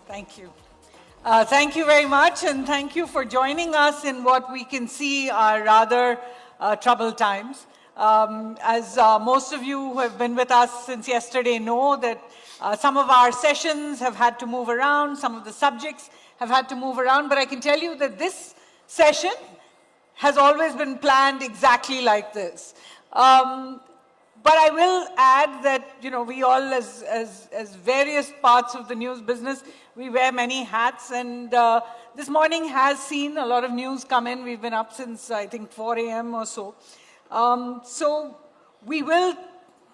Thank you. Thank you very much, and thank you for joining us in what we can see are rather troubled times. As most of you who have been with us since yesterday know that some of our sessions have had to move around, some of the subjects have had to move around, but I can tell you that this session has always been planned exactly like this. But I will add that, you know, we all as various parts of the news business, we wear many hats, and this morning has seen a lot of news come in. We've been up since, I think, 4 a.m. or so. So we will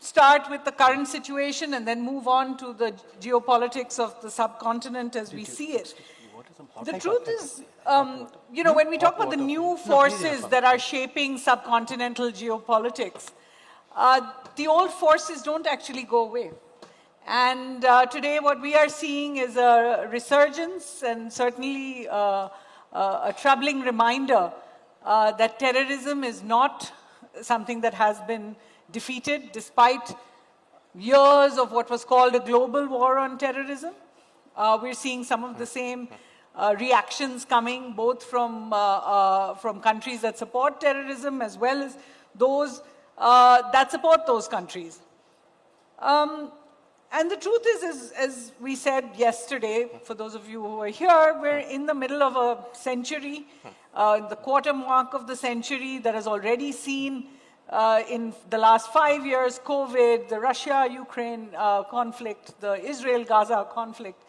start with the current situation and then move on to the geopolitics of the subcontinent as we see it. The truth is, you know, when we talk about the new forces that are shaping subcontinental geopolitics, the old forces don't actually go away. And today what we are seeing is a resurgence and certainly a troubling reminder that terrorism is not something that has been defeated despite years of what was called a global war on terrorism. We're seeing some of the same reactions coming both from countries that support terrorism as well as those that support those countries. And the truth is, as we said yesterday, for those of you who are here, we're in the middle of a century, the quarter mark of the century that has already seen in the last 5 years, COVID, the Russia-Ukraine conflict, the Israel-Gaza conflict,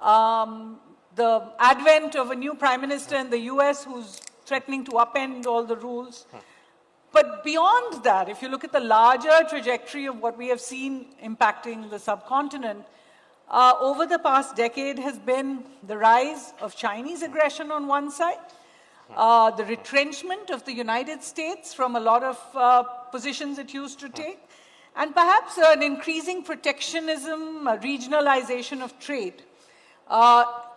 the advent of a new prime minister in the US who's threatening to upend all the rules. But beyond that, if you look at the larger trajectory of what we have seen impacting the subcontinent, over the past decade has been the rise of Chinese aggression on one side, the retrenchment of the United States from a lot of positions it used to take, and perhaps an increasing protectionism, a regionalization of trade.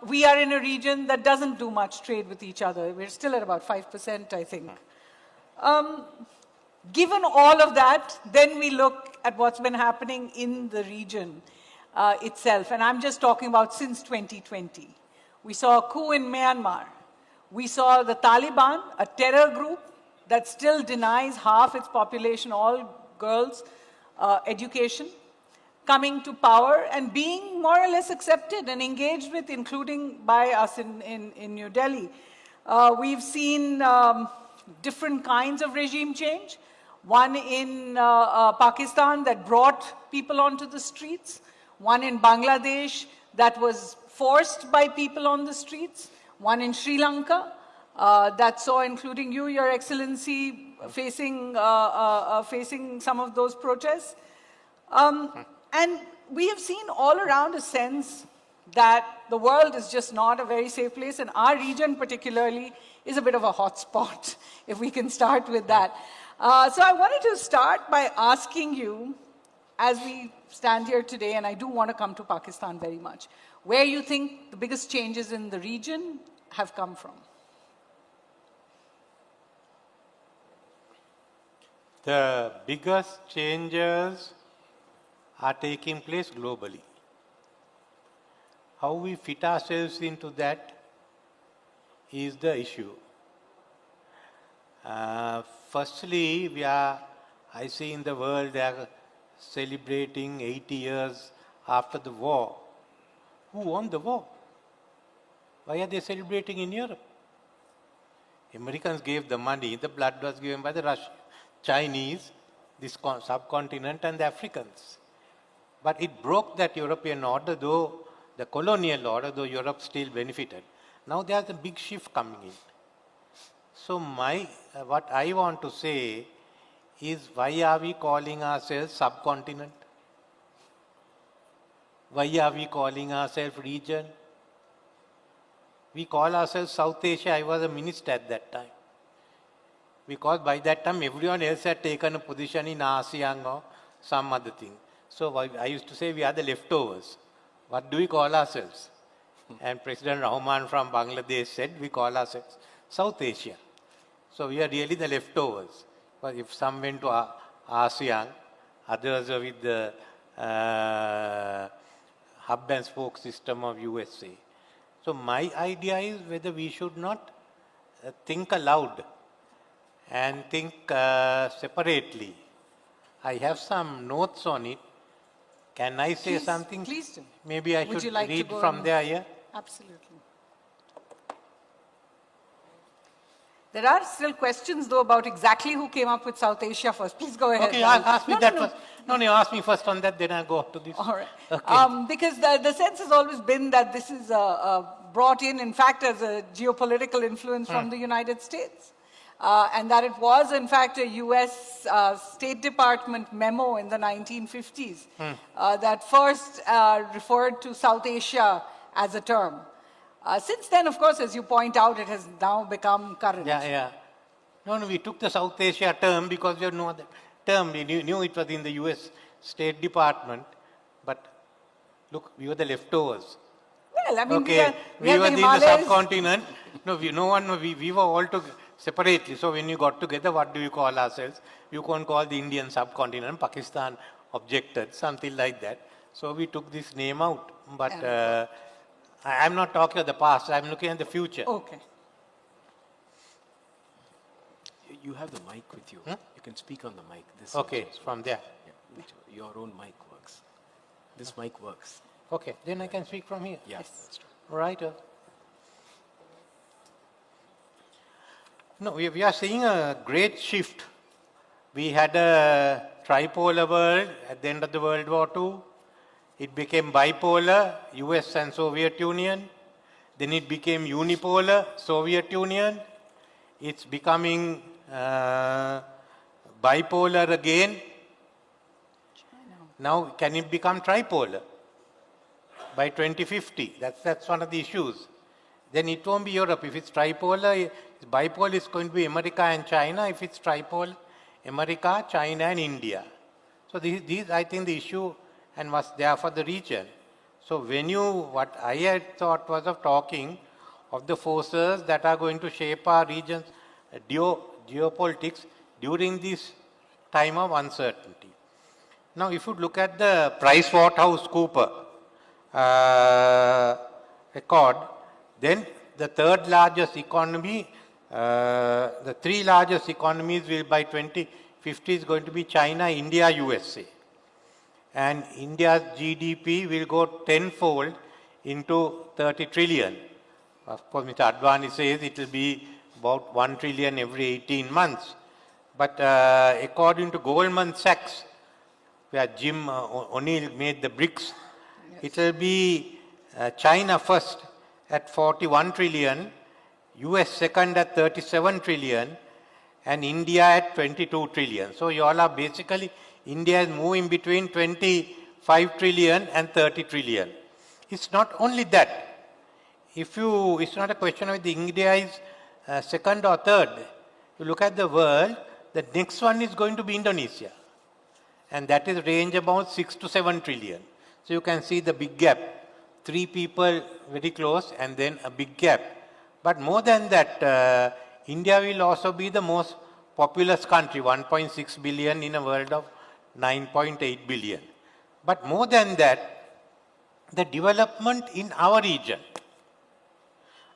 We are in a region that doesn't do much trade with each other. We're still at about 5%, I think. Given all of that, then we look at what's been happening in the region itself. And I'm just talking about since 2020. We saw a coup in Myanmar. We saw the Taliban, a terror group that still denies half its population, all girls, education, coming to power and being more or less accepted and engaged with, including by us in New Delhi. We've seen different kinds of regime change. One in Pakistan that brought people onto the streets. One in Bangladesh that was forced by people on the streets. One in Sri Lanka that saw, including you, Your Excellency, facing some of those protests. And we have seen all around a sense that the world is just not a very safe place, and our region particularly is a bit of a hot spot, if we can start with that. So I wanted to start by asking you, as we stand here today, and I do want to come to Pakistan very much, where you think the biggest changes in the region have come from? The biggest changes are taking place globally. How we fit ourselves into that is the issue. Firstly, I see in the world they are celebrating 80 years after the war. Who won the war? Why are they celebrating in Europe? Americans gave the money, the blood was given by the Russians, Chinese, this subcontinent, and the Africans. But it broke that European order, though the colonial order, though Europe still benefited. Now there's a big shift coming in. So what I want to say is, why are we calling ourselves subcontinent? Why are we calling ourselves region? We call ourselves South Asia. I was a minister at that time. Because by that time everyone else had taken a position in ASEAN or some other thing. So I used to say we are the leftovers. What do we call ourselves? And President Rahman from Bangladesh said we call ourselves South Asia. So we are really the leftovers. But if some went to ASEAN, others were with the hub and spoke system of USA. So my idea is whether we should not think aloud and think separately. I have some notes on it. Can I say something? Please do. Maybe I Would should you like to read go from on? there, yeah? Absolutely. There are still questions, though, about exactly who came up with South Asia first. Please go ahead. Okay, Rahul. ask me that first. No, ask me first on that, then I'll go to this. All right. Okay. Because the sense has always been that this is brought in fact, as a geopolitical influence from the United States. And that it was, in fact, a US State Department memo in the 1950s that first referred to South Asia as a term. Since then, of course, as you point out, it has now become current. Yeah. No, we took the South Asia term because we know the term. We knew it was in the US State Department, but look, we were the leftovers. Well, I mean, Okay, we were had in the Himalayas. subcontinent. No, we were all together separately. So when you got together, what do you call ourselves? You can't call the Indian subcontinent. Pakistan objected, something like that. So we took this name out. But I'm not talking of the past. I'm looking at the future. Okay. You have the mic with you. You can speak on the mic. This Okay, from there. Yeah, your own mic works. This mic works. Okay, then I can speak from here. Yes, that's true. Right. No, we are seeing a great shift. We had a tripolar world at the end of the World War II. It became bipolar, US and Soviet Union. Then it became unipolar, Soviet Union. It's becoming bipolar again. Now, can it become tripolar by 2050? That's one of the issues. Then it won't be Europe. If it's tripolar, bipolar is going to be America and China. If it's tripolar, America, China and India. So these I think the issue and was there for the region. So what I had thought was of talking of the forces that are going to shape our region's geopolitics during this time of uncertainty. Now, if you look at the PricewaterhouseCoopers record, then the third largest economy, the three largest economies will by 2050 is going to be China, India, USA. And India's GDP will go tenfold into 30 trillion. Of course, Mr. Advani says it will be about 1 trillion every 18 months. But according to Goldman Sachs, where Jim O'Neill made the BRICS, it will be China first at 41 trillion, US second at 37 trillion, and India at 22 trillion. So you all are basically, India is moving between 25 trillion and 30 trillion. It's not only that. It's not a question of the India is second or third. You look at the world, the next one is going to be Indonesia. And that is range about 6 to 7 trillion. So you can see the big gap. 3 people very close and then a big gap. But more than that, India will also be the most populous country, 1.6 billion in a world of 9.8 billion. But more than that, the development in our region,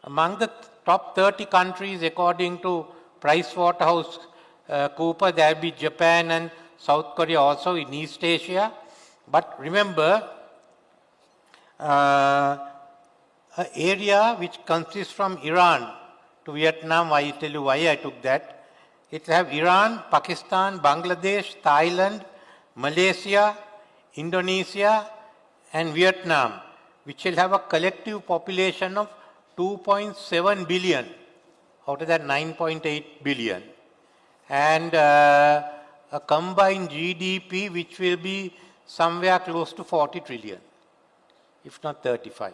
among the top 30 countries according to PricewaterhouseCoopers, there will be Japan and South Korea also in East Asia. But remember, an area which consists from Iran to Vietnam, I tell you why I took that. It will have Iran, Pakistan, Bangladesh, Thailand, Malaysia, Indonesia and Vietnam, which will have a collective population of 2.7 billion out of that 9.8 billion. And a combined GDP which will be somewhere close to 40 trillion, if not 35.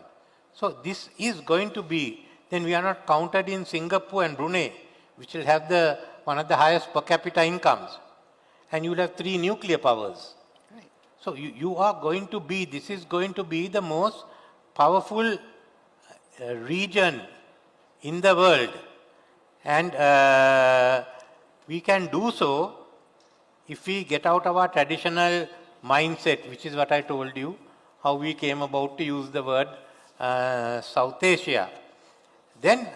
So this is going to be, then we are not counted in Singapore and Brunei, which will have one of the highest per capita incomes. And you will have 3 nuclear powers. Right. So you are going to be, this is going to be the most powerful region in the world. And we can do so if we get out of our traditional mindset, which is what I told you, how we came about to use the word South Asia. Then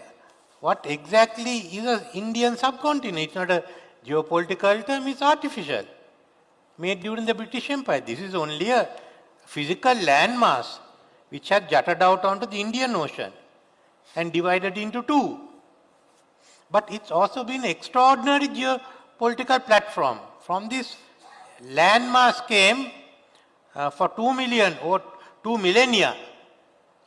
what exactly is an Indian subcontinent? It's not a geopolitical term, it's artificial, made during the British Empire. This is only a physical landmass which had jutted out onto the Indian Ocean and divided into two. But it's also been an extraordinary geopolitical platform. From this landmass came for 2 million or 2 millennia,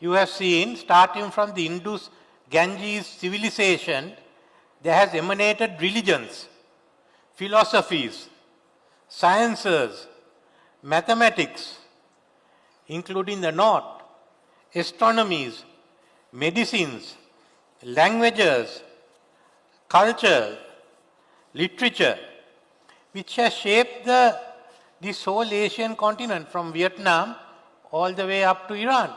you have seen, starting from the Indus Ganges civilization, there has emanated religions, philosophies, sciences, mathematics, including the North, astronomies, medicines, languages, culture, literature, which has shaped this whole Asian continent from Vietnam all the way up to Iran.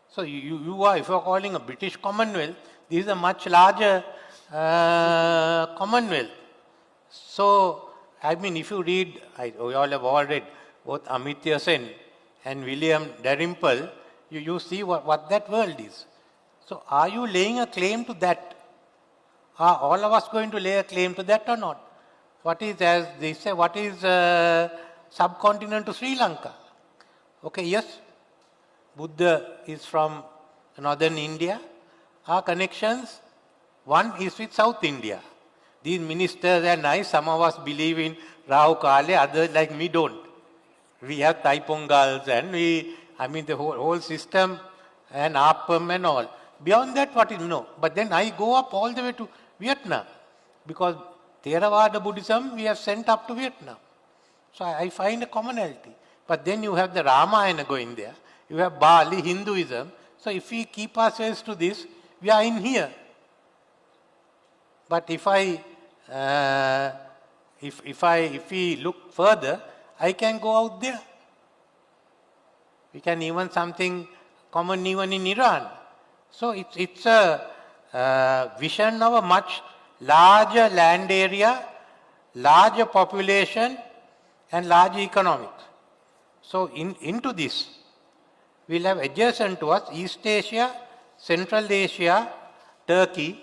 So if you are calling a British Commonwealth, this is a much larger Commonwealth. So, I mean, if you read, we all have all read both Amartya Sen and William Dalrymple, you see what that world is. So, are you laying a claim to that? Are all of us going to lay a claim to that or not? What is, as they say, what is subcontinent to Sri Lanka? Okay, yes, Buddha is from northern India. Our connections, one is with South India. These ministers are nice, some of us believe in Rahu Kale, others like me don't. We have Taipongals and the whole system and Appam and all. Beyond that, what is no? But then I go up all the way to Vietnam because Theravada Buddhism we have sent up to Vietnam. So I find a commonality. But then you have the Ramayana going there. You have Bali, Hinduism. So if we keep ourselves to this, we are in here. But if we look further, I can go out there. We can even something common even in Iran. So it's a vision of a much larger land area, larger population, and larger economics. So into this, we'll have adjacent to us East Asia, Central Asia, Turkey,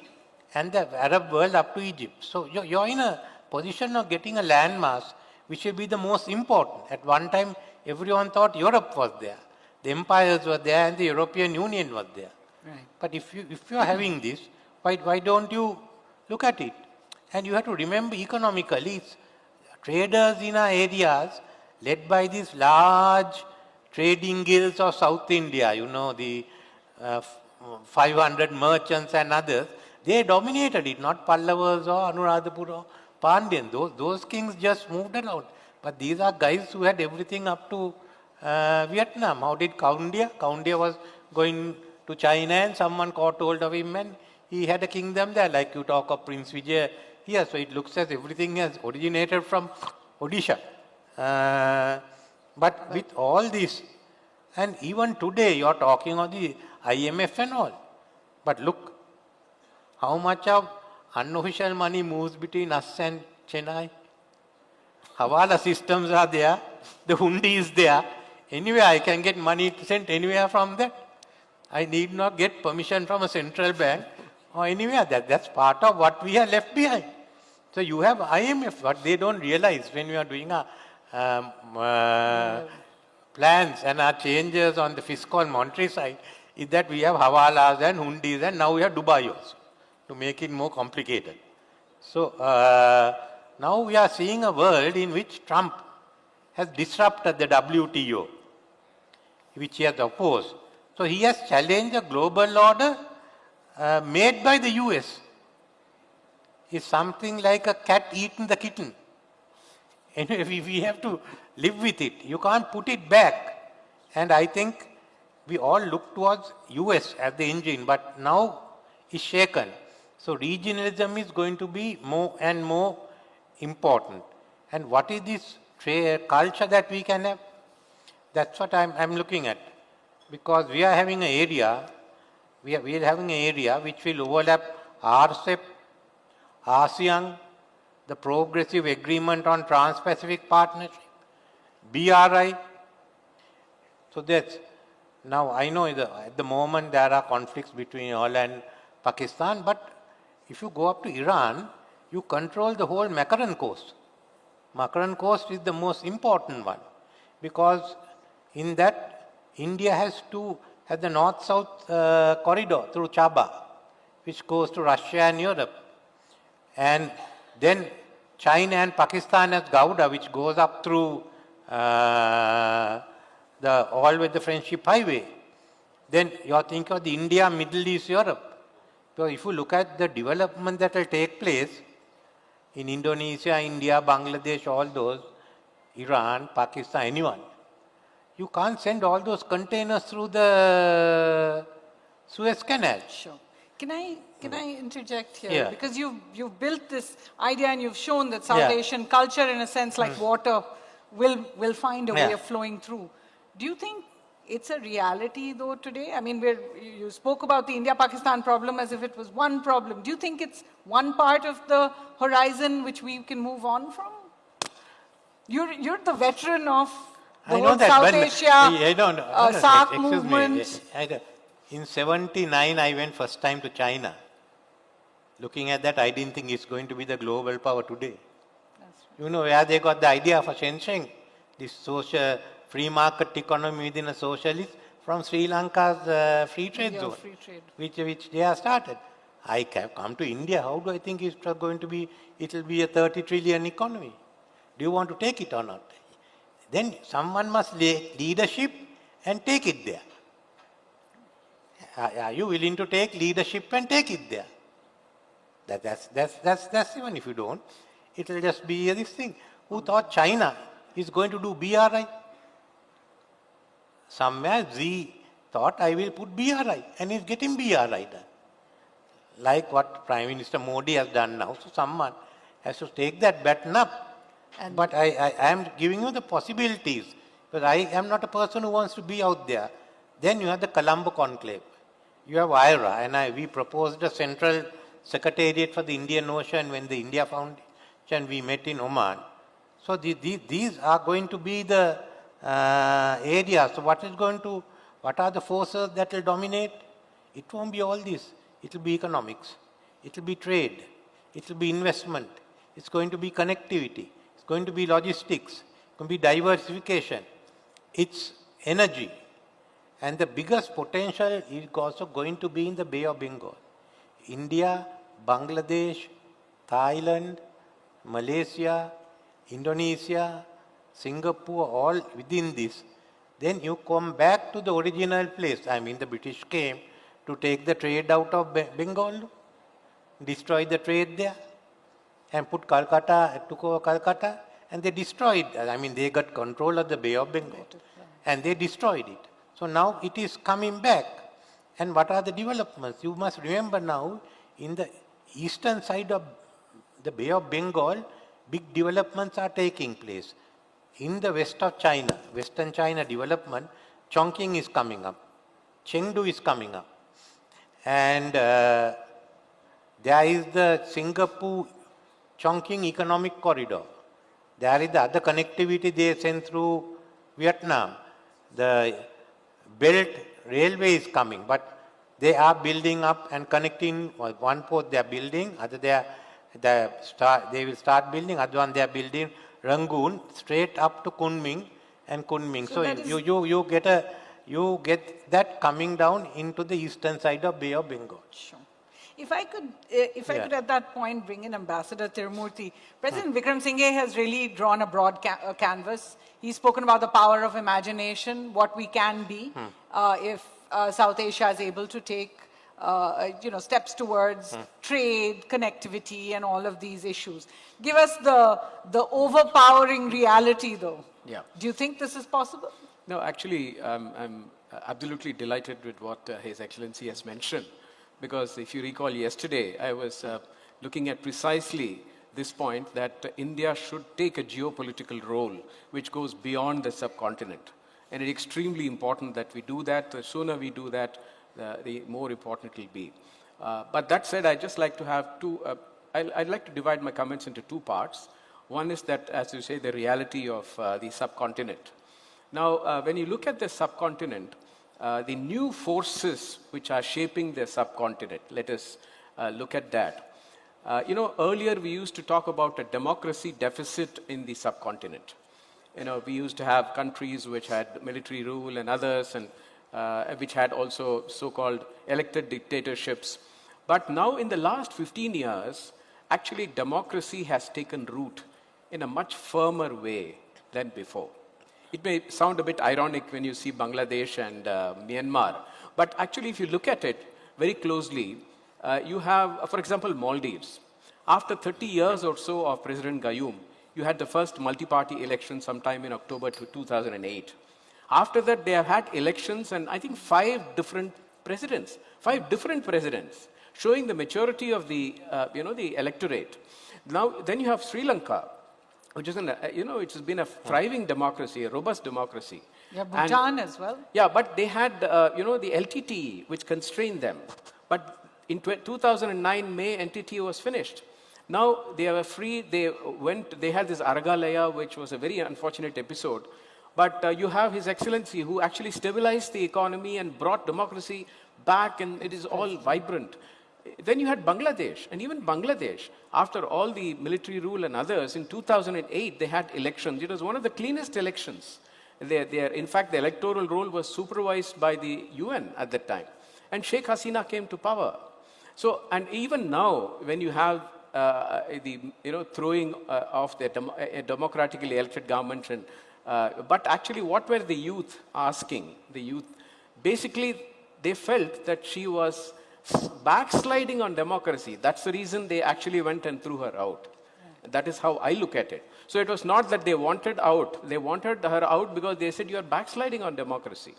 and the Arab world up to Egypt. So you're in a position of getting a landmass which will be the most important. At one time, everyone thought Europe was there. The empires were there and the European Union was there. Right. But if you're having this, why don't you look at it? And you have to remember economically, traders in our areas, led by these large trading guilds of South India, the 500 merchants and others, they dominated it, not Pallavas or Anuradhapura or Pandyan. Those kings just moved around. But these are guys who had everything up to Vietnam. How did Kaundia? Kaundia was going to China and someone caught hold of him and he had a kingdom there, like you talk of Prince Vijay here. So it looks as everything has originated from Odisha. But with all this, and even today you are talking of the IMF and all. But look, how much of unofficial money moves between us and Chennai? Hawala systems are there, the hundi is there. Anyway, I can get money sent anywhere from that. I need not get permission from a central bank or anywhere. That's part of what we have left behind. So you have IMF. What they don't realize when we are doing our plans and our changes on the fiscal and monetary side is that we have hawalas and hundis and now we have Dubai also to make it more complicated. So now we are seeing a world in which Trump has disrupted the WTO, which he has opposed. So he has challenged a global order made by the US. It's something like a cat eating the kitten. Anyway, we have to live with it. You can't put it back. And I think we all look towards US as the engine, but now it's shaken. So regionalism is going to be more and more important. And what is this culture that we can have? That's what I'm looking at. Because we are having an area, we are having an area which will overlap RCEP, ASEAN, the Progressive Agreement on Trans-Pacific Partnership, BRI, So that's, now I know at the moment there are conflicts between all and Pakistan, but if you go up to Iran, you control the whole Makran coast. Makran coast is the most important one, because in that India has the north-south corridor through Chaba, which goes to Russia and Europe. And then China and Pakistan has Gouda, which goes up through all with the Friendship Highway. Then you are thinking of the India, Middle East, Europe. So if you look at the development that will take place in Indonesia, India, Bangladesh, all those, Iran, Pakistan, anyone, you can't send all those containers through the Suez Canal. Sure. Can I interject here? Yeah. Because you've built this idea and you've shown that South Asian culture, in a sense, like water, will find a way of flowing through. Do you think it's a reality, though, today? I mean, you spoke about the India-Pakistan problem as if it was one problem. Do you think it's one part of the horizon which we can move on from? You're the veteran of the whole South Asia, SARC movement. In 79, I went first time to China. Looking at that, I didn't think it's going to be the global power today. That's right. You know where they got the idea for Shenzhen? This social free market economy within a socialist from Sri Lanka's free trade zone, Free trade. which they have started. I have come to India. How do I think it's going to be? It will be a 30 trillion economy. Do you want to take it or not? Then someone must lay leadership and take it there. Are you willing to take leadership and take it there? That's even if you don't, it will just be this thing. Who thought China is going to do BRI? Somewhere Z thought I will put BRI, and he's getting BRI done. Like what Prime Minister Modi has done now. So someone has to take that baton up. But I am giving you the possibilities, because I am not a person who wants to be out there. Then you have the Colombo conclave. You have IRA, and we proposed a central secretariat for the Indian Ocean when the India Foundation we met in Oman. So these are going to be the areas. So what are the forces that will dominate? It won't be all this. It will be economics. It will be trade. It will be investment. It's going to be connectivity. It's going to be logistics. It's going to be diversification. It's energy. And the biggest potential is also going to be in the Bay of Bengal. India, Bangladesh, Thailand, Malaysia, Indonesia, Singapore, all within this. Then you come back to the original place. I mean, the British came to take the trade out of Bengal, destroy the trade there, and took over Calcutta, and they destroyed. I mean, they got control of the Bay of Bengal, and they destroyed it. So now it is coming back. And what are the developments? You must remember now, in the eastern side of the Bay of Bengal, big developments are taking place. In the west of China, Western China development, Chongqing is coming up, Chengdu is coming up. And there is the Singapore Chongqing Economic Corridor. There is the other connectivity they send through Vietnam. The Belt Railway is coming, but they are building up and connecting. One port they are building, other they will start building, other one they are building Rangoon straight up to Kunming and Kunming. So you get that coming down into the eastern side of Bay of Bengal. Sure. If I could at that point bring in Ambassador Tirumurty, President Wickremesinghe has really drawn a broad canvas. He's spoken about the power of imagination, what we can be if South Asia is able to take steps towards trade, connectivity, and all of these issues. Give us the overpowering reality, though. Yeah. Do you think this is possible? No, actually, I'm absolutely delighted with what His Excellency has mentioned. Because if you recall yesterday, I was looking at precisely this point that India should take a geopolitical role which goes beyond the subcontinent. And it's extremely important that we do that. The sooner we do that, the more important it will be. But that said, I'd just like to have I'd like to divide my comments into two parts. One is that, as you say, the reality of the subcontinent. Now, when you look at the subcontinent, the new forces which are shaping the subcontinent, let us look at that. Earlier we used to talk about a democracy deficit in the subcontinent. We used to have countries which had military rule and others, and which had also so-called elected dictatorships. But now in the last 15 years, actually democracy has taken root in a much firmer way than before. It may sound a bit ironic when you see Bangladesh and Myanmar, but actually if you look at it very closely, you have, for example, Maldives. After 30 years or so of President Gayoom, you had the first multi-party election sometime in October 2008. After that, they have had elections and I think 5 different presidents, showing the maturity of the, the electorate. Now, then you have Sri Lanka, which is, which has been a thriving democracy, a robust democracy. Yeah, Bhutan as well. Yeah, but they had, the LTTE, which constrained them. But in 2009 May, NTT was finished. Now they were free. They had this Aragalaya, which was a very unfortunate episode. But you have His Excellency, who actually stabilized the economy and brought democracy back, and it is all vibrant. Then you had Bangladesh, and even Bangladesh, after all the military rule and others, in 2008 they had elections. It was one of the cleanest elections. In fact, the electoral roll was supervised by the UN at that time. And Sheikh Hasina came to power. So, and even now, when you have throwing of a democratically elected government, and, but actually what were the youth asking? The youth, basically, they felt that she was backsliding on democracy. That's the reason they actually went and threw her out. That is how I look at it. So it was not that they wanted out. They wanted her out because they said, you are backsliding on democracy.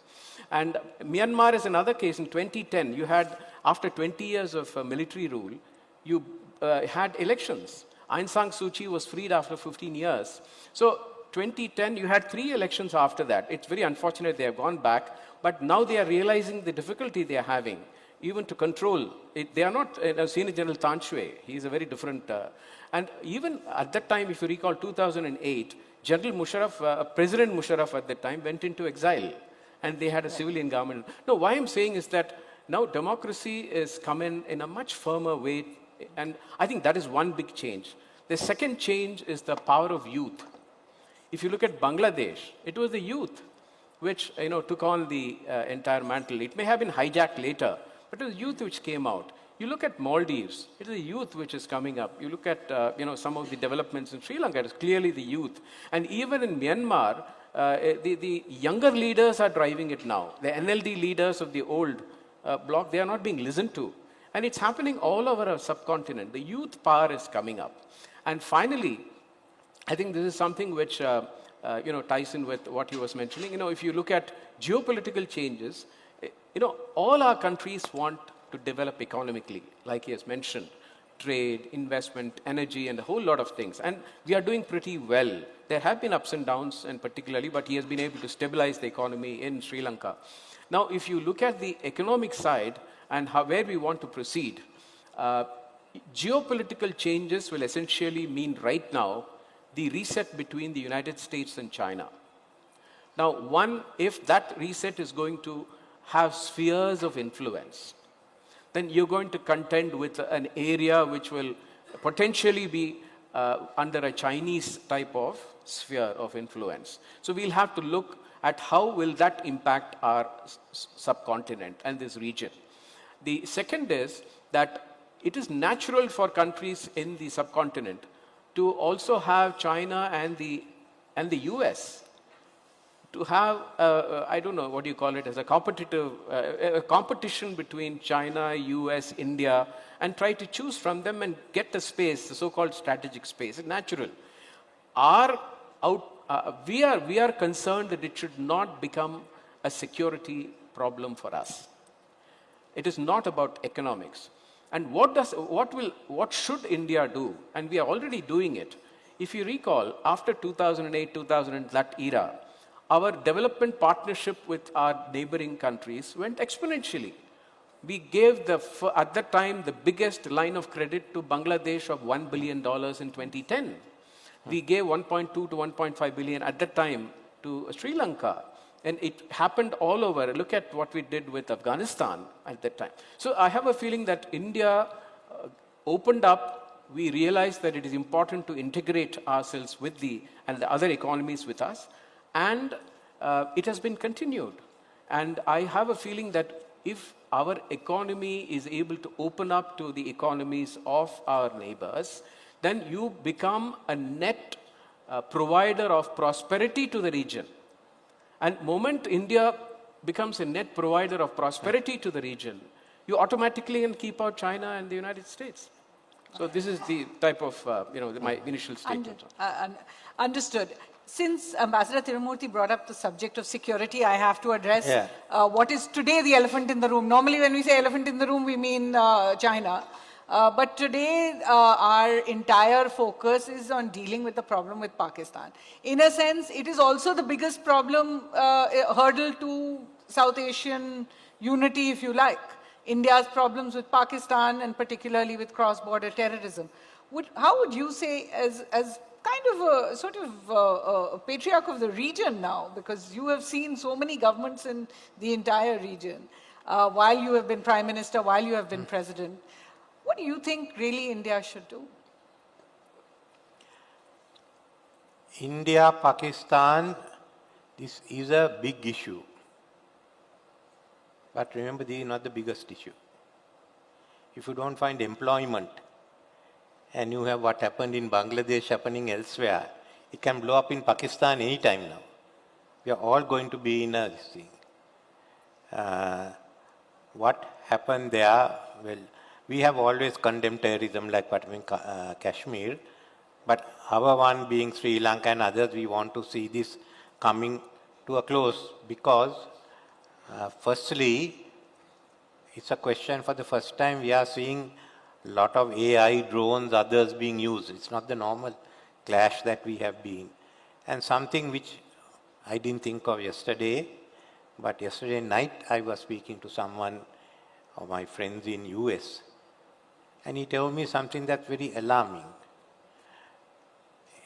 And Myanmar is another case. In 2010, you had, after 20 years of military rule, you had elections. Aung San Suu Kyi was freed after 15 years. So 2010, you had 3 elections after that. It's very unfortunate they have gone back, but now they are realizing the difficulty they are having, even to control it. They are not Senior General Tan Shwe. He is a very different. And even at that time, if you recall, 2008, General Musharraf, President Musharraf at that time went into exile, and they had a civilian government. No, why I'm saying is that now democracy is coming in a much firmer way, and I think that is one big change. The second change is the power of youth. If you look at Bangladesh, it was the youth which took on the entire mantle. It may have been hijacked later, but it was youth which came out. You look at Maldives, it is the youth which is coming up. You look at some of the developments in Sri Lanka, it is clearly the youth. And even in Myanmar, the younger leaders are driving it now. The NLD leaders of the old bloc, they are not being listened to. And it's happening all over our subcontinent. The youth power is coming up. And finally, I think this is something which ties in with what he was mentioning. If you look at geopolitical changes, all our countries want to develop economically, like he has mentioned, trade, investment, energy, and a whole lot of things. And we are doing pretty well. There have been ups and downs, and particularly, but he has been able to stabilize the economy in Sri Lanka. Now, if you look at the economic side and where we want to proceed, geopolitical changes will essentially mean right now the reset between the United States and China. Now, if that reset is going to have spheres of influence, then you're going to contend with an area which will potentially be under a Chinese type of sphere of influence. So we'll have to look at how will that impact our subcontinent and this region. The second is that it is natural for countries in the subcontinent to also have China and the US to have, I don't know what you call it, as a competition between China, US, India, and try to choose from them and get the space, the so-called strategic space. It's natural. We are concerned that it should not become a security problem for us. It is not about economics. And what should India do? And we are already doing it. If you recall, after 2008, 2000, that era, our development partnership with our neighboring countries went exponentially. We gave, at that time, the biggest line of credit to Bangladesh of $1 billion in 2010. We gave 1.2 to 1.5 billion at that time to Sri Lanka. And it happened all over. Look at what we did with Afghanistan at that time. So I have a feeling that India opened up. We realized that it is important to integrate ourselves with the other economies with us. And it has been continued. And I have a feeling that if our economy is able to open up to the economies of our neighbors, then you become a net provider of prosperity to the region. And moment India becomes a net provider of prosperity to the region, you automatically can keep out China and the United States. So this is the type of, my initial statement. Understood. Since Ambassador Tirumurty brought up the subject of security, I have to address what is today the elephant in the room. Normally when we say elephant in the room, we mean China. But today, our entire focus is on dealing with the problem with Pakistan. In a sense, it is also the biggest problem, hurdle to South Asian unity, if you like. India's problems with Pakistan and particularly with cross-border terrorism. How would you say, as kind of a sort of a patriarch of the region now, because you have seen so many governments in the entire region, while you have been Prime Minister, while you have been President, what do you think really India should do? India, Pakistan, this is a big issue. But remember, this is not the biggest issue. If you don't find employment, and you have what happened in Bangladesh happening elsewhere, it can blow up in Pakistan anytime now. We are all going to be in this thing. What happened there, well, we have always condemned terrorism like what in Kashmir, but our one being Sri Lanka and others, we want to see this coming to a close because firstly, it's a question for the first time we are seeing a lot of AI, drones, others being used. It's not the normal clash that we have been. And something which I didn't think of yesterday, but yesterday night I was speaking to someone of my friends in US. And he told me something that's very alarming.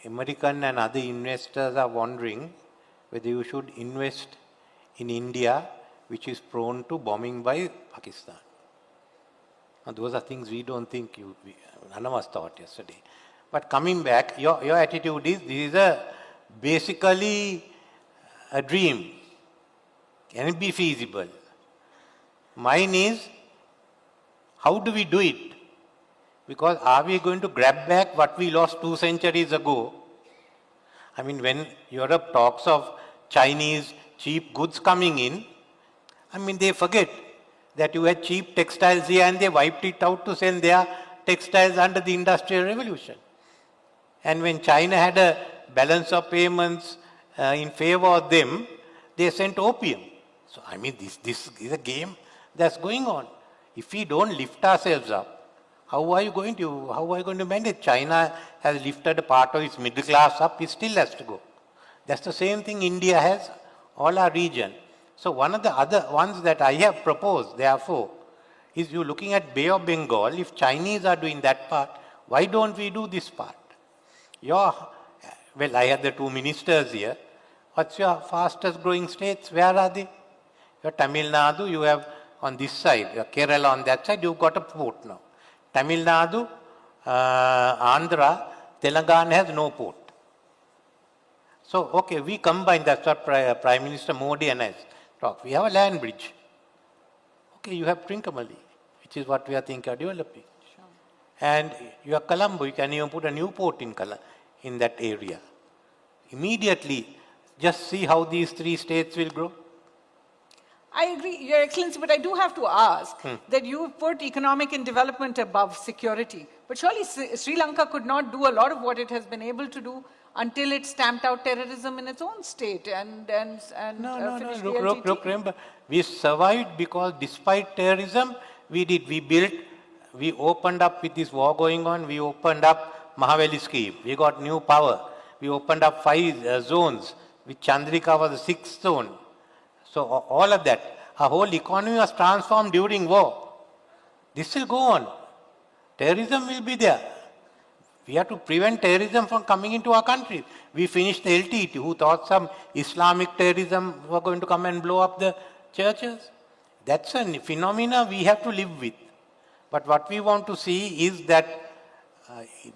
American and other investors are wondering whether you should invest in India, which is prone to bombing by Pakistan. Now, those are things we don't think, none of us thought yesterday. But coming back, your attitude is, this is basically a dream. Can it be feasible? Mine is, how do we do it? Because are we going to grab back what we lost 2 centuries ago? I mean, when Europe talks of Chinese cheap goods coming in, I mean, they forget that you had cheap textiles here and they wiped it out to sell their textiles under the Industrial Revolution. And when China had a balance of payments in favor of them, they sent opium. So, I mean, this is a game that's going on. If we don't lift ourselves up, how are you going to manage? China has lifted a part of its middle class up, it still has to go. That's the same thing India has, all our region. So one of the other ones that I have proposed, therefore, is you looking at Bay of Bengal, if Chinese are doing that part, why don't we do this part? Well, I have the 2 ministers here. What's your fastest growing states? Where are they? Your Tamil Nadu, you have on this side, your Kerala on that side, you've got a port now. Tamil Nadu, Andhra, Telangana has no port. So, okay, we combine, that's what Prime Minister Modi and I talk. We have a land bridge. Okay, you have Trincomalee, which is what we are thinking of developing. Sure. And you have Colombo, you can even put a new port in that area. Immediately, just see how these 3 states will grow. I agree, Your Excellency, but I do have to ask that you put economic and development above security. But surely Sri Lanka could not do a lot of what it has been able to do until it stamped out terrorism in its own state and finished the LTT. Look, remember, we survived because despite terrorism, we opened up with this war going on, we opened up Mahaveli scheme, we got new power, we opened up 5 zones, with Chandrika was the 6th zone. So all of that, our whole economy was transformed during war. This will go on. Terrorism will be there. We have to prevent terrorism from coming into our country. We finished the LTT, who thought some Islamic terrorism were going to come and blow up the churches. That's a phenomena we have to live with. But what we want to see is that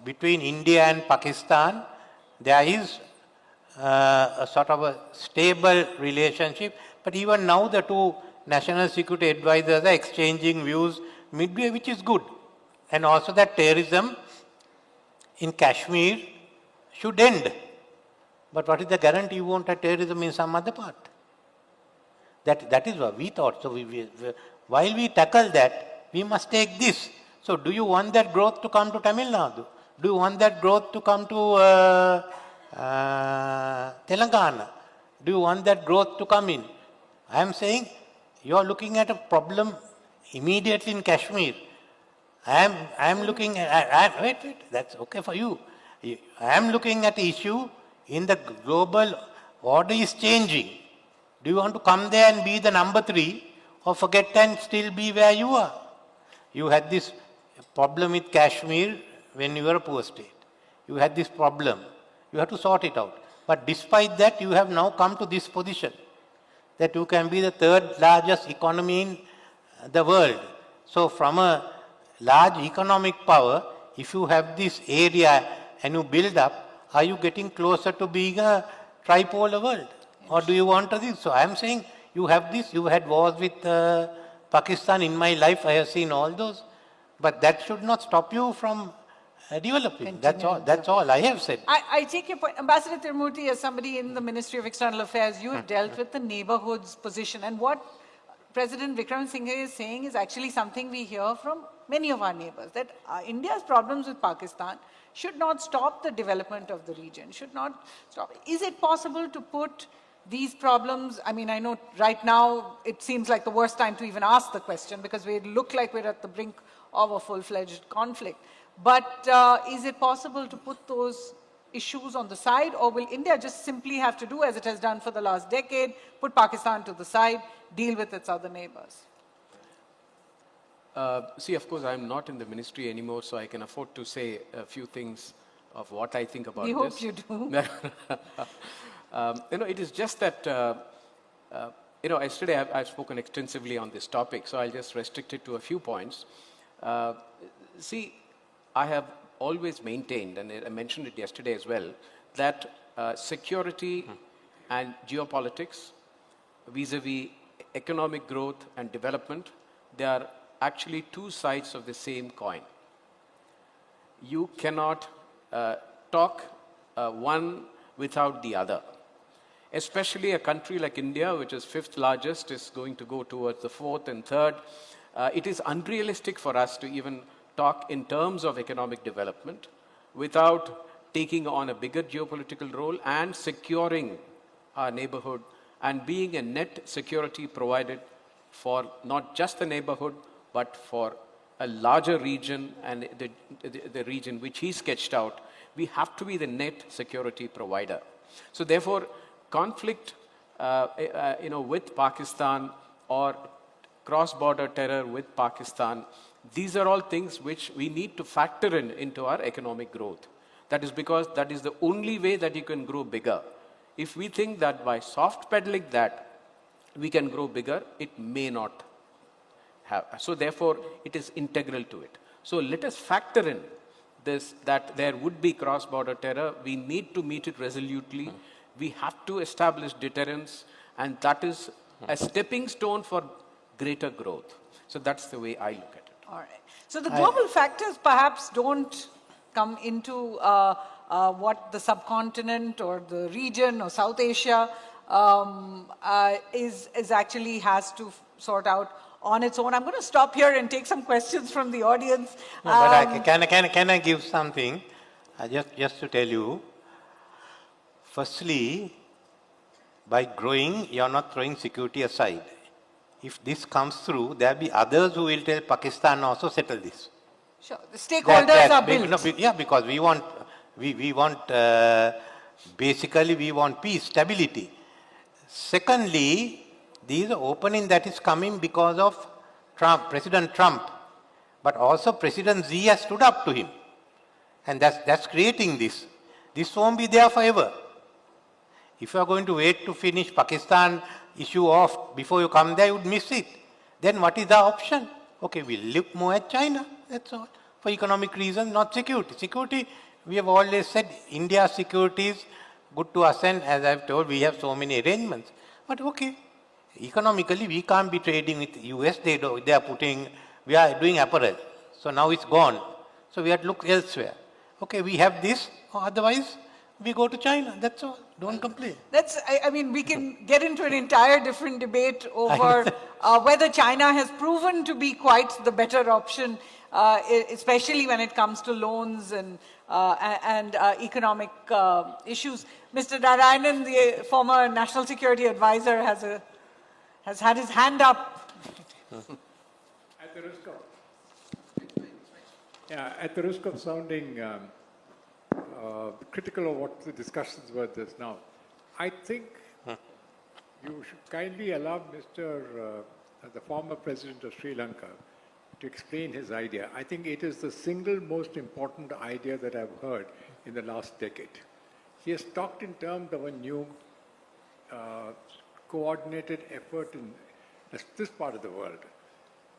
between India and Pakistan, there is a sort of a stable relationship. But even now the two national security advisors are exchanging views midway, which is good. And also that terrorism in Kashmir should end. But what is the guarantee you won't have terrorism in some other part? That is what we thought. So while we tackle that, we must take this. So do you want that growth to come to Tamil Nadu? Do you want that growth to come to Telangana? Do you want that growth to come in? I am saying you are looking at a problem immediately in Kashmir. I am looking at, wait, that's okay for you. I am looking at the issue in the global order is changing. Do you want to come there and be the number 3 or forget and still be where you are? You had this problem with Kashmir when you were a poor state. You had this problem. You have to sort it out. But despite that, you have now come to this position that you can be the 3rd largest economy in the world. So from a large economic power, if you have this area and you build up, are you getting closer to being a tripolar world? Or do you want this? So I am saying you have this, you had wars with Pakistan. In my life I have seen all those. But that should not stop you from developing. That's all I have said. I take your point. Ambassador Tirumurty, as somebody in the Ministry of External Affairs, you have dealt with the neighborhoods position. And what President Wickremesinghe is saying is actually something we hear from many of our neighbors, that India's problems with Pakistan should not stop the development of the region, should not stop. Is it possible to put these problems, I mean, I know right now it seems like the worst time to even ask the question because we look like we're at the brink of a full-fledged conflict. But is it possible to put those issues on the side, or will India just simply have to do as it has done for the last decade, put Pakistan to the side, deal with its other neighbors? See, of course, I'm not in the ministry anymore, so I can afford to say a few things of what I think about this. We hope you do. It is just that, yesterday I've spoken extensively on this topic, so I'll just restrict it to a few points. See, I have always maintained, and I mentioned it yesterday as well, that security and geopolitics vis-a-vis economic growth and development, they are actually two sides of the same coin. You cannot talk one without the other. Especially a country like India, which is 5th largest, is going to go towards the 4th and 3rd. It is unrealistic for us to even talk in terms of economic development without taking on a bigger geopolitical role and securing our neighborhood and being a net security provided for not just the neighborhood, but for a larger region and the region which he sketched out. We have to be the net security provider. So therefore, conflict with Pakistan or cross-border terror with Pakistan, these are all things which we need to factor into our economic growth. That is because that is the only way that you can grow bigger. If we think that by soft pedaling that we can grow bigger, it may not have. So therefore, it is integral to it. So let us factor in this, that there would be cross-border terror. We need to meet it resolutely. We have to establish deterrence, and that is a stepping stone for greater growth. So that's the way I look at it. All right. So the global factors perhaps don't come into what the subcontinent or the region or South Asia is actually has to sort out on its own. I'm going to stop here and take some questions from the audience. No, but can I give something? Just to tell you. Firstly, by growing, you are not throwing security aside. If this comes through, there will be others who will tell Pakistan also settle this. Sure, the stakeholders are built. Because we want, basically we want peace, stability. Secondly, there is an opening that is coming because of President Trump. But also President Xi has stood up to him. And that's creating this. This won't be there forever. If you are going to wait to finish Pakistan issue off before you come there, you would miss it. Then what is the option? Okay, we'll look more at China, that's all. For economic reasons, not security. Security, we have always said, India's security is good to us, and as I've told, we have so many arrangements. But okay, economically, we can't be trading with US, we are doing apparel. So now it's gone. So we have to look elsewhere. Okay, we have this, or otherwise we go to China, that's all. Don't complain. I mean, we can get into an entire different debate over whether China has proven to be quite the better option, especially when it comes to loans and economic issues. Mr. Narayanan, the former National Security Advisor, has had his hand up. At the risk of sounding critical of what the discussions were just now, I think you should kindly allow the former president of Sri Lanka to explain his idea. I think it is the single most important idea that I've heard in the last decade. He has talked in terms of a new coordinated effort in this part of the world,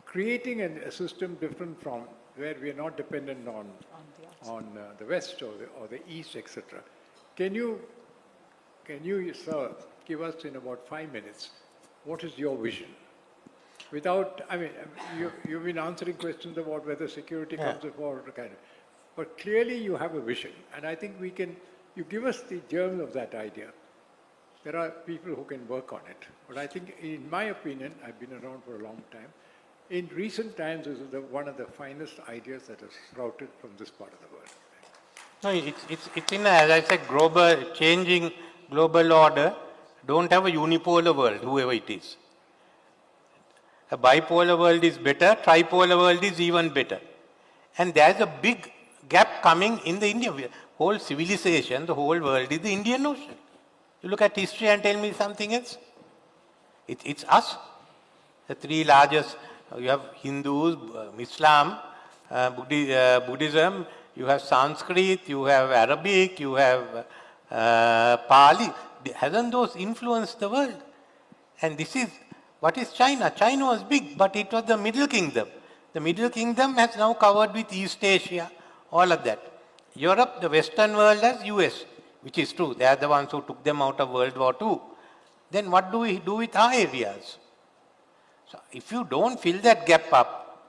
creating a system different from where we are not dependent on the West or the East, etc. Can you, sir, give us in about 5 minutes, what is your vision? Without, I mean, you've been answering questions about whether security comes before, but clearly you have a vision, and I think you give us the germs of that idea. There are people who can work on it, but I think, in my opinion, I've been around for a long time, in recent times, this is one of the finest ideas that has sprouted from this part of the world. No, it's in, as I said, changing global order. Don't have a unipolar world, whoever it is. A bipolar world is better, tripolar world is even better. And there's a big gap coming in the whole civilization, the whole world is the Indian Ocean. You look at history and tell me something else. It's us, the three largest. You have Hindus, Islam, Buddhism, you have Sanskrit, you have Arabic, you have Pali. Hasn't those influenced the world? And this is, what is China? China was big, but it was the Middle Kingdom. The Middle Kingdom has now covered with East Asia, all of that. Europe, the Western world has US, which is true. They are the ones who took them out of World War II. Then what do we do with our areas? So if you don't fill that gap up,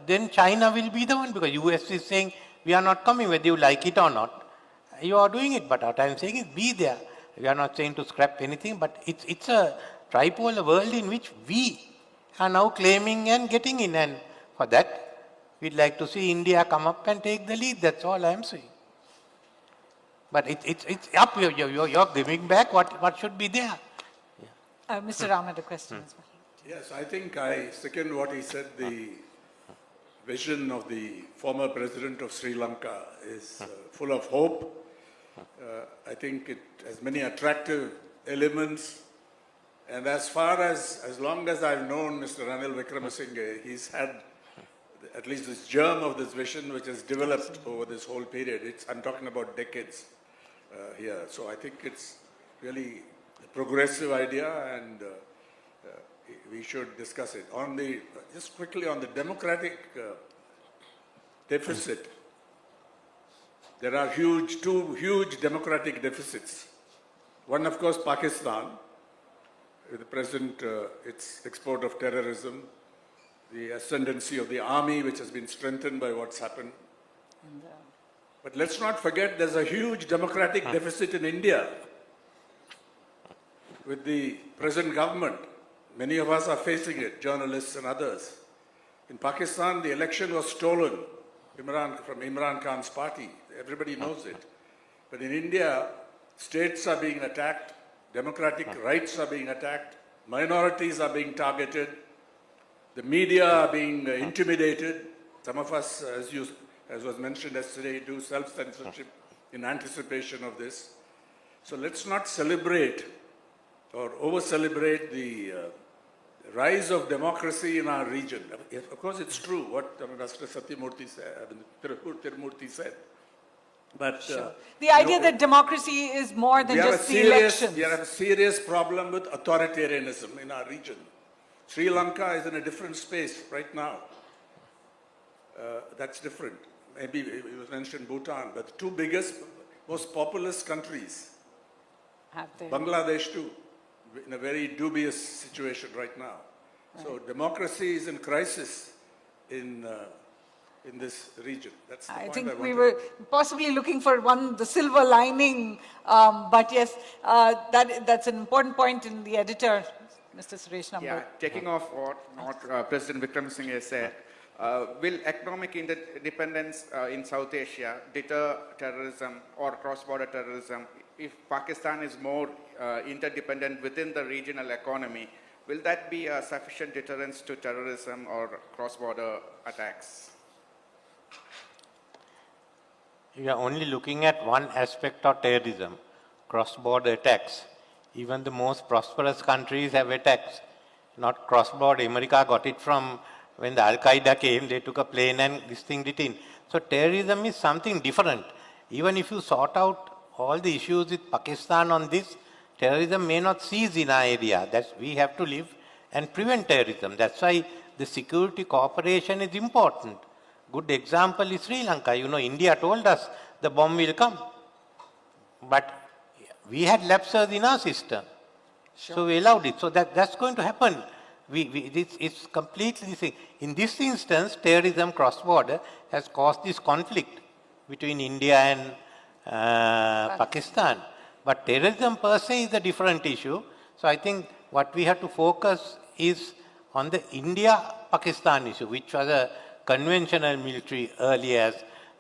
then China will be the one, because US is saying, we are not coming whether you like it or not. You are doing it, but what I am saying is be there. We are not saying to scrap anything, but it's a tripolar world in which we are now claiming and getting in, and for that, we'd like to see India come up and take the lead. That's all I am saying. But it's up, you're giving back what should be there. Mr. Ram had a question as well. Yes, I think I second what he said. The vision of the former president of Sri Lanka is full of hope. I think it has many attractive elements. And as long as I've known Mr. Ranil Wickremesinghe, he's had at least this germ of this vision which has developed over this whole period. I'm talking about decades here. So I think it's really a progressive idea, and we should discuss it. Just quickly on the democratic deficit, there are two huge democratic deficits. One, of course, Pakistan, with the present, its export of terrorism, the ascendancy of the army, which has been strengthened by what's happened. But let's not forget there's a huge democratic deficit in India with the present government. Many of us are facing it, journalists and others. In Pakistan, the election was stolen from Imran Khan's party. Everybody knows it. But in India, states are being attacked, democratic rights are being attacked, minorities are being targeted, the media are being intimidated. Some of us, as was mentioned yesterday, do self-censorship in anticipation of this. So let's not celebrate or over-celebrate the rise of democracy in our region. Of course, it's true what Mr. Satyamurthy said, Tirumurty said. But The idea that democracy is more than just the elections. we have a serious problem with authoritarianism in our region. Sri Lanka is in a different space right now. That's different. Maybe it was mentioned Bhutan, but the two biggest, most populous countries, Bangladesh too, in a very dubious situation right now. Right. So democracy is in crisis in this region. That's the I point think we were possibly looking for the silver lining, but yes, that's an important point in the editor, Mr. Suresh Nambar. Yeah, taking off what President Wickremesinghe said, will economic independence in South Asia deter terrorism or cross-border terrorism? If Pakistan is more interdependent within the regional economy, will that be a sufficient deterrence to terrorism or cross-border attacks? You are only looking at one aspect of terrorism, cross-border attacks. Even the most prosperous countries have attacks, not cross-border. America got it from when the Al-Qaeda came, they took a plane and this thing did in. So terrorism is something different. Even if you sort out all the issues with Pakistan on this, terrorism may not cease in our area. We have to live and prevent terrorism. That's why the security cooperation is important. Good example is Sri Lanka. You know, India told us the bomb will come. But we had lapses in our system. Sure. So we allowed it. So that's going to happen. It's completely the same. In this instance, terrorism cross-border has caused this conflict between India and Pakistan. But terrorism per se is a different issue. So I think what we have to focus is on the India-Pakistan issue, which was a conventional military earlier,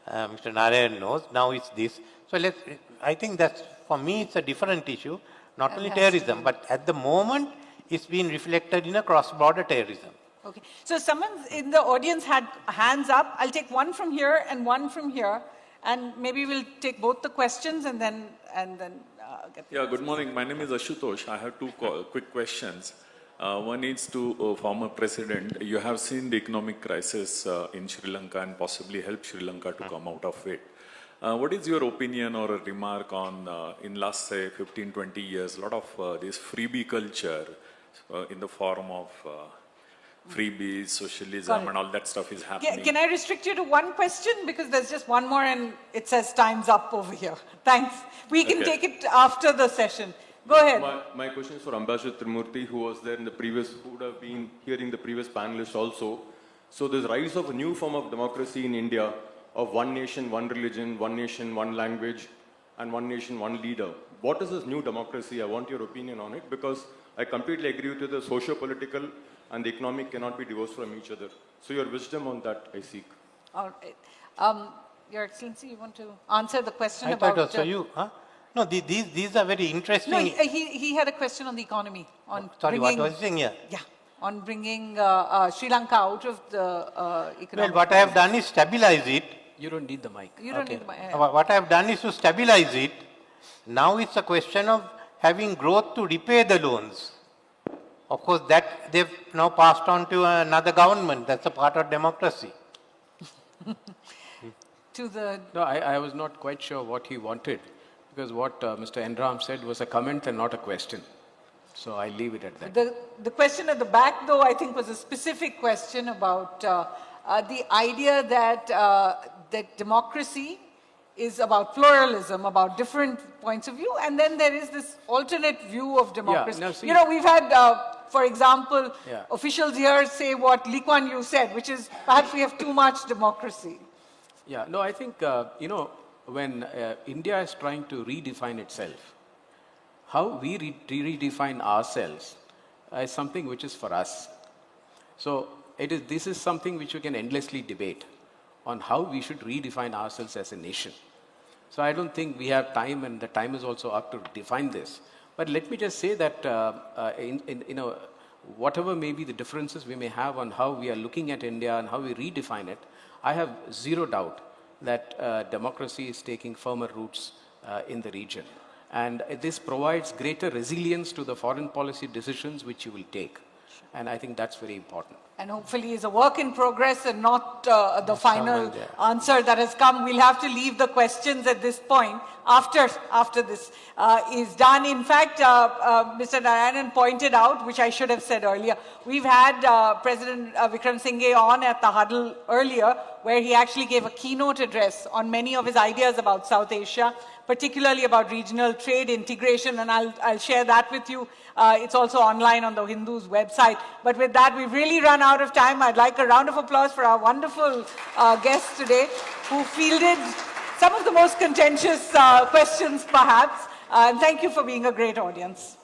as Mr. Narayan knows. Now it's this. So I think that's, for me, it's a different issue. Not only terrorism, but at the moment, it's been reflected in a cross-border terrorism. Okay. So someone in the audience had hands up. I'll take one from here and one from here. And maybe we'll take both the questions and then get the good morning. My name is Ashutosh. I have two quick questions. One is to former president. You have seen the economic crisis in Sri Lanka and possibly helped Sri Lanka to come out of it. What is your opinion or a remark on, in last, say, 15, 20 years, a lot of this freebie culture in the form of freebies, socialism and all that stuff is happening. Can I restrict you to one question? Because there's just one more and it says time's up over here. Thanks. We can take it after the session. Go ahead. My question is for Ambassador Tirumurty, who was there in the previous, who would have been hearing the previous panelists also. So there's rise of a new form of democracy in India of one nation, one religion, one nation, one language, and one nation, one leader. What is this new democracy? I want your opinion on it, because I completely agree with you, the socio-political and the economic cannot be divorced from each other. So your wisdom on that, I seek. All right. Your Excellency, you want to answer the question about... So you, huh? No, these are very interesting. No, he had a question on the economy. On sorry, what was he saying here? Yeah, on bringing Sri Lanka out of the economic... Well, what I have done is stabilize it. You don't need the mic. You don't need the mic. What I have done is to stabilize it. Now it's a question of having growth to repay the loans. Of course, that they've now passed on to another government. That's a part of democracy. No, I was not quite sure what he wanted, because what Mr. Enram said was a comment and not a question. So I leave it at that. The question at the back, though, I think was a specific question about the idea that that democracy is about pluralism, about different points of view, and then there is this alternate view of democracy. Yeah, no, see, you know, we've had, for example, officials here say what Lee Kuan Yew said, which is perhaps we have too much democracy. Yeah, no, I think, you know, when India is trying to redefine itself, how we redefine ourselves is something which is for us. So this is something which we can endlessly debate on how we should redefine ourselves as a nation. So I don't think we have time, and the time is also up to define this. But let me just say that, you know, whatever may be the differences we may have on how we are looking at India and how we redefine it, I have zero doubt that democracy is taking firmer roots in the region. And this provides greater resilience to the foreign policy decisions which you will take. And I think that's very important. And hopefully is a work in progress and not the final someone there. answer that has come. We'll have to leave the questions at this point after this is done. In fact, Mr. Narayanan pointed out, which I should have said earlier, we've had President Wickremesinghe on at the Huddle earlier, where he actually gave a keynote address on many of his ideas about South Asia, particularly about regional trade integration, and I'll share that with you. It's also online on the Hindu's website. But with that, we've really run out of time. I'd like a round of applause for our wonderful guests today, who fielded some of the most contentious questions, perhaps. And thank you for being a great audience.